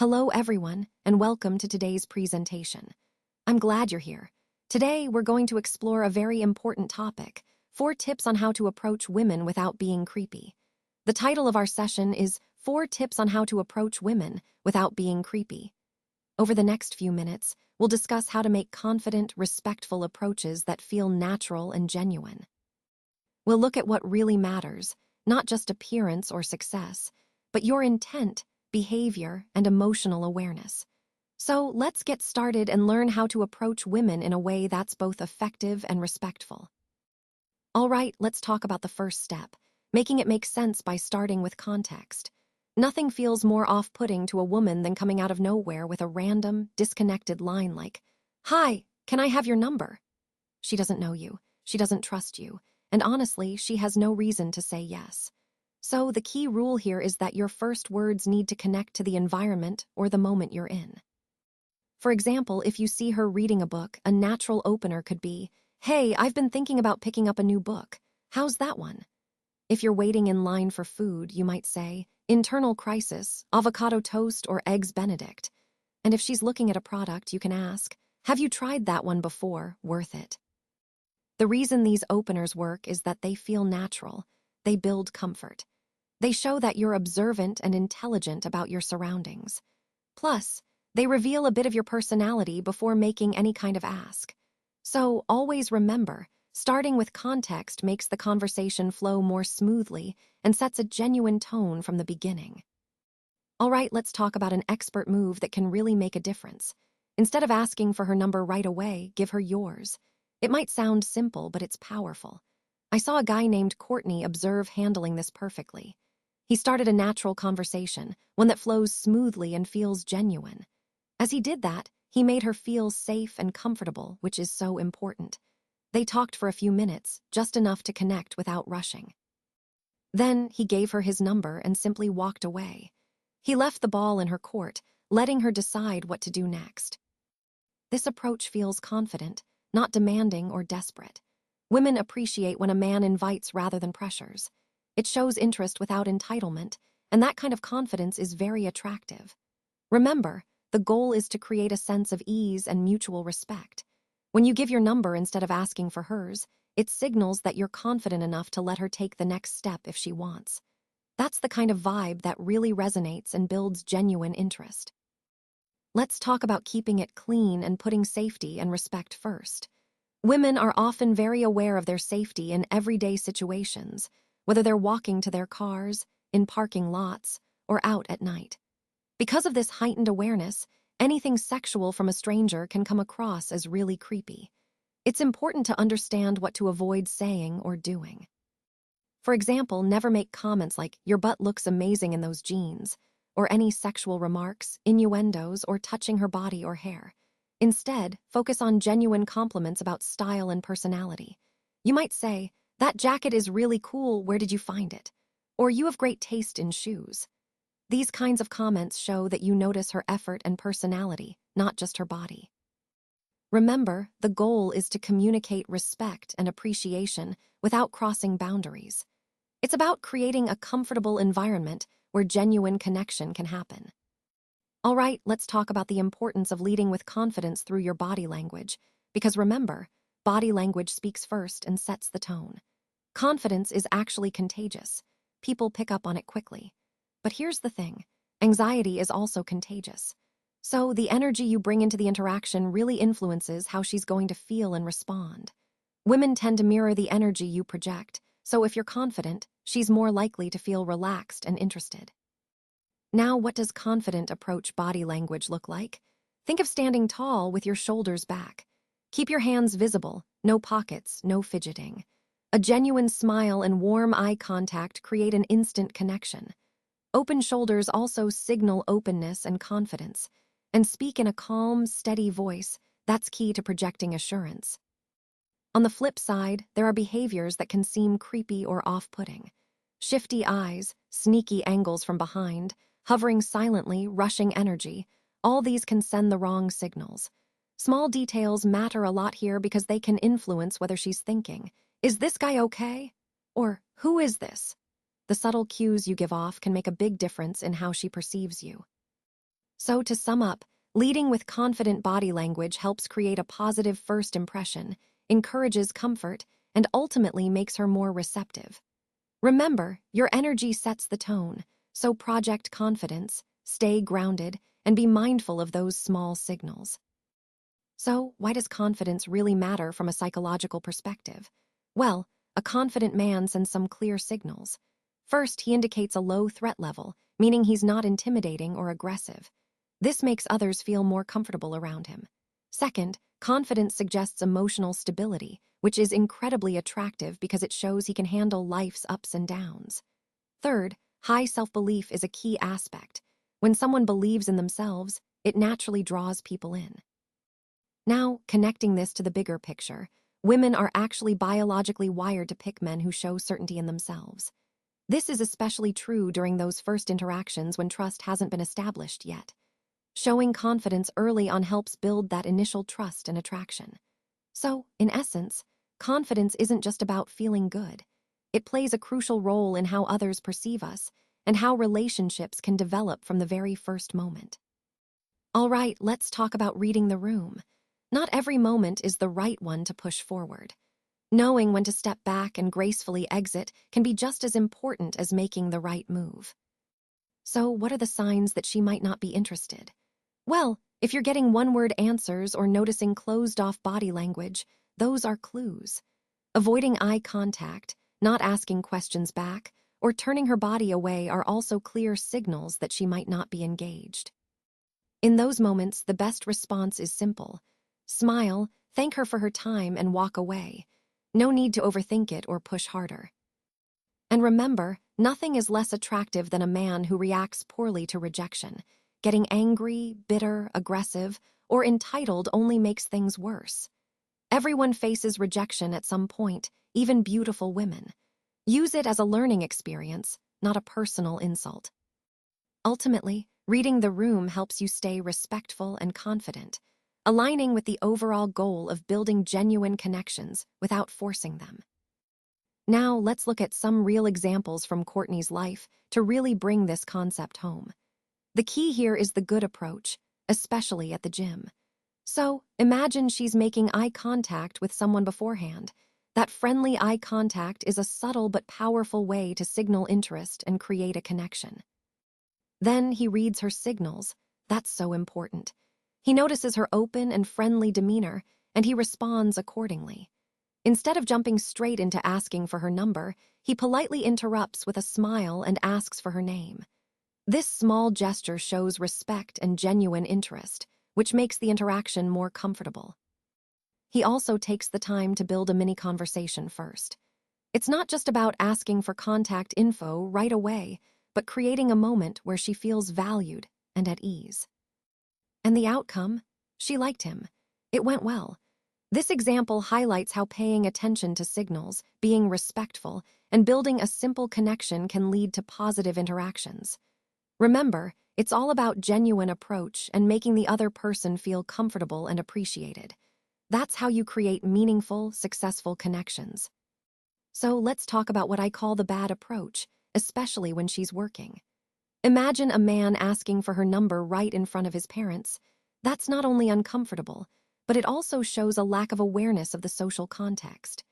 Hello, everyone, and welcome to today's presentation. I'm glad you're here. Today, we're going to explore a very important topic, 4 tips on how to approach women without being creepy. The title of our session is 4 tips on how to approach women without being creepy. Over the next few minutes, we'll discuss how to make confident, respectful approaches that feel natural and genuine. We'll look at what really matters, not just appearance or success, but your intent, behavior, and emotional awareness. So let's get started and learn how to approach women in a way that's both effective and respectful. All right, let's talk about the first step, making it make sense by starting with context. Nothing feels more off-putting to a woman than coming out of nowhere with a random, disconnected line like, "Hi, can I have your number?" She doesn't know you, she doesn't trust you, and honestly, she has no reason to say yes. So the key rule here is that your first words need to connect to the environment or the moment you're in. For example, if you see her reading a book, a natural opener could be, "Hey, I've been thinking about picking up a new book. How's that one?" If you're waiting in line for food, you might say, "Internal crisis, avocado toast or eggs Benedict." And if she's looking at a product, you can ask, "Have you tried that one before? Worth it?" The reason these openers work is that they feel natural. They build comfort. They show that you're observant and intelligent about your surroundings. Plus, they reveal a bit of your personality before making any kind of ask. So always remember, starting with context makes the conversation flow more smoothly and sets a genuine tone from the beginning. All right, let's talk about an expert move that can really make a difference. Instead of asking for her number right away, give her yours. It might sound simple, but it's powerful. I saw a guy named Courtney observe handling this perfectly. He started a natural conversation, one that flows smoothly and feels genuine. As he did that, he made her feel safe and comfortable, which is so important. They talked for a few minutes, just enough to connect without rushing. Then he gave her his number and simply walked away. He left the ball in her court, letting her decide what to do next. This approach feels confident, not demanding or desperate. Women appreciate when a man invites rather than pressures. It shows interest without entitlement, and that kind of confidence is very attractive. Remember, the goal is to create a sense of ease and mutual respect. When you give your number instead of asking for hers, it signals that you're confident enough to let her take the next step if she wants. That's the kind of vibe that really resonates and builds genuine interest. Let's talk about keeping it clean and putting safety and respect first. Women are often very aware of their safety in everyday situations, whether they're walking to their cars, in parking lots, or out at night. Because of this heightened awareness, anything sexual from a stranger can come across as really creepy. It's important to understand what to avoid saying or doing. For example, never make comments like, "Your butt looks amazing in those jeans," or any sexual remarks, innuendos, or touching her body or hair. Instead, focus on genuine compliments about style and personality. You might say, "That jacket is really cool, where did you find it?" Or, "You have great taste in shoes." These kinds of comments show that you notice her effort and personality, not just her body. Remember, the goal is to communicate respect and appreciation without crossing boundaries. It's about creating a comfortable environment where genuine connection can happen. All right, let's talk about the importance of leading with confidence through your body language, because remember, body language speaks first and sets the tone. Confidence is actually contagious. People pick up on it quickly. But here's the thing, anxiety is also contagious. So the energy you bring into the interaction really influences how she's going to feel and respond. Women tend to mirror the energy you project, so if you're confident, she's more likely to feel relaxed and interested. Now, what does confident approach body language look like? Think of standing tall with your shoulders back. Keep your hands visible, no pockets, no fidgeting. A genuine smile and warm eye contact create an instant connection. Open shoulders also signal openness and confidence. And speak in a calm, steady voice. That's key to projecting assurance. On the flip side, there are behaviors that can seem creepy or off-putting. Shifty eyes, sneaky angles from behind, hovering silently, rushing energy, all these can send the wrong signals. Small details matter a lot here because they can influence whether she's thinking, "Is this guy okay?" Or, "Who is this?" The subtle cues you give off can make a big difference in how she perceives you. So, to sum up, leading with confident body language helps create a positive first impression, encourages comfort, and ultimately makes her more receptive. Remember, your energy sets the tone, so project confidence, stay grounded, and be mindful of those small signals. So, why does confidence really matter from a psychological perspective? Well, a confident man sends some clear signals. First, he indicates a low threat level, meaning he's not intimidating or aggressive. This makes others feel more comfortable around him. Second, confidence suggests emotional stability, which is incredibly attractive because it shows he can handle life's ups and downs. Third, high self-belief is a key aspect. When someone believes in themselves, it naturally draws people in. Now, connecting this to the bigger picture, women are actually biologically wired to pick men who show certainty in themselves. This is especially true during those first interactions when trust hasn't been established yet. Showing confidence early on helps build that initial trust and attraction. So, in essence, confidence isn't just about feeling good. It plays a crucial role in how others perceive us and how relationships can develop from the very first moment. All right, let's talk about reading the room. Not every moment is the right one to push forward. Knowing when to step back and gracefully exit can be just as important as making the right move. So, what are the signs that she might not be interested? Well, if you're getting one-word answers or noticing closed-off body language, those are clues. Avoiding eye contact, not asking questions back, or turning her body away are also clear signals that she might not be engaged. In those moments, the best response is simple. Smile, thank her for her time, and walk away. No need to overthink it or push harder. And remember, nothing is less attractive than a man who reacts poorly to rejection. Getting angry, bitter, aggressive, or entitled only makes things worse. Everyone faces rejection at some point, even beautiful women. Use it as a learning experience, not a personal insult. Ultimately, reading the room helps you stay respectful and confident, aligning with the overall goal of building genuine connections without forcing them. Now, let's look at some real examples from Courtney's life to really bring this concept home. The key here is the good approach, especially at the gym. So, imagine she's making eye contact with someone beforehand. That friendly eye contact is a subtle but powerful way to signal interest and create a connection. Then he reads her signals. That's so important. He notices her open and friendly demeanor, and he responds accordingly. Instead of jumping straight into asking for her number, he politely interrupts with a smile and asks for her name. This small gesture shows respect and genuine interest, which makes the interaction more comfortable. He also takes the time to build a mini conversation first. It's not just about asking for contact info right away, but creating a moment where she feels valued and at ease. And the outcome? She liked him. It went well. This example highlights how paying attention to signals, being respectful, and building a simple connection can lead to positive interactions. Remember, it's all about genuine approach and making the other person feel comfortable and appreciated. That's how you create meaningful, successful connections. So let's talk about what I call the bad approach, especially when she's working. Imagine a man asking for her number right in front of his parents. That's not only uncomfortable, but it also shows a lack of awareness of the social context.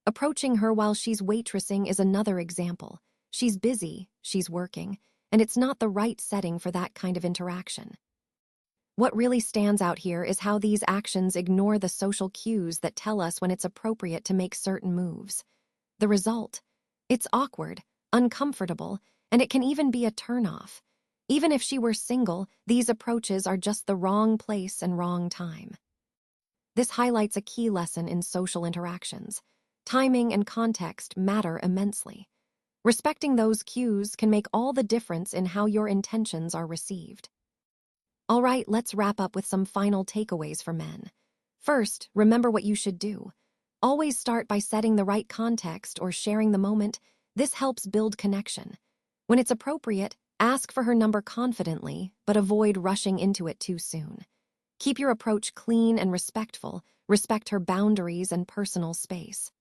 Approaching her while she's waitressing is another example. She's busy, she's working, and it's not the right setting for that kind of interaction. What really stands out here is how these actions ignore the social cues that tell us when it's appropriate to make certain moves. The result? It's awkward, uncomfortable, and it can even be a turnoff. Even if she were single, these approaches are just the wrong place and wrong time. This highlights a key lesson in social interactions. Timing and context matter immensely. Respecting those cues can make all the difference in how your intentions are received. All right, let's wrap up with some final takeaways for men. First, remember what you should do. Always start by setting the right context or sharing the moment. This helps build connection. When it's appropriate, ask for her number confidently, but avoid rushing into it too soon. Keep your approach clean and respectful. Respect her boundaries and personal space.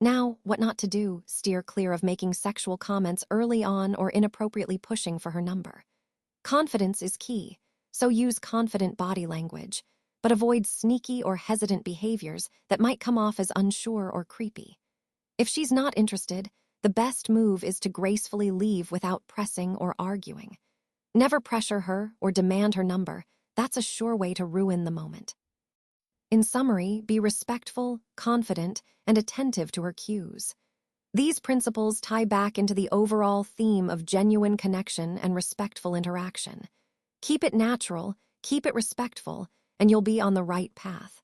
Now, what not to do: steer clear of making sexual comments early on or inappropriately pushing for her number. Confidence is key. So use confident body language, but avoid sneaky or hesitant behaviors that might come off as unsure or creepy. If she's not interested, the best move is to gracefully leave without pressing or arguing. Never pressure her or demand her number. That's a sure way to ruin the moment. In summary, be respectful, confident, and attentive to her cues. These principles tie back into the overall theme of genuine connection and respectful interaction. Keep it natural, keep it respectful, and you'll be on the right path.